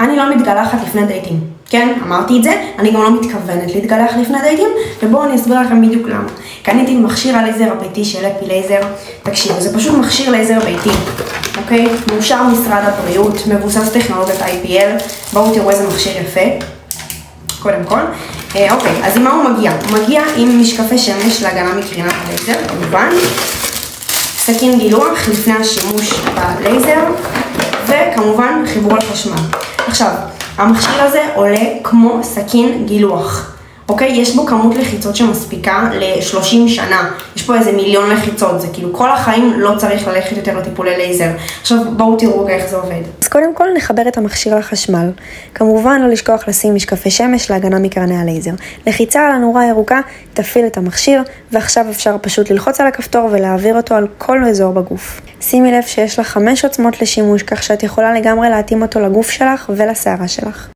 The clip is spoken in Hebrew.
אני לא מתגלחת לפני דייטים, כן? אמרתי את זה, אני גם לא מתכוונת להתגלח לפני דייטים, ובואו אני אסביר לכם בדיוק למה. קניתי מכשיר הלייזר הביתי של אפי לייזר, תקשיבו, זה פשוט מכשיר לייזר ביתי, אוקיי? מאושר משרד הבריאות, מבוסס טכנולוגיית IPL, בואו תראו איזה מכשיר יפה, קודם כל. אוקיי, אז עם מה הוא מגיע? הוא מגיע עם משקפי שמש להגנה מקרינת הלייזר, כמובן, סכין גילוח לפני השימוש בלייזר, וכמובן חיבור לחשמל. עכשיו, המכשיר הזה עולה כמו סכין גילוח. אוקיי? יש בו כמות לחיצות שמספיקה ל-30 שנה. יש פה איזה מיליון לחיצות. זה כאילו כל החיים לא צריך ללכת יותר לטיפולי לייזר. עכשיו בואו תראו איך זה עובד. אז קודם כל נחבר את המכשיר לחשמל. כמובן לא לשכוח לשים משקפי שמש להגנה מקרני הלייזר. לחיצה על הנורה הירוקה תפעיל את המכשיר, ועכשיו אפשר פשוט ללחוץ על הכפתור ולהעביר אותו על כל אזור בגוף. שימי לב שיש לך 5 עוצמות לשימוש, כך שאת יכולה לגמרי להתאים אותו לגוף שלך ולשערה שלך.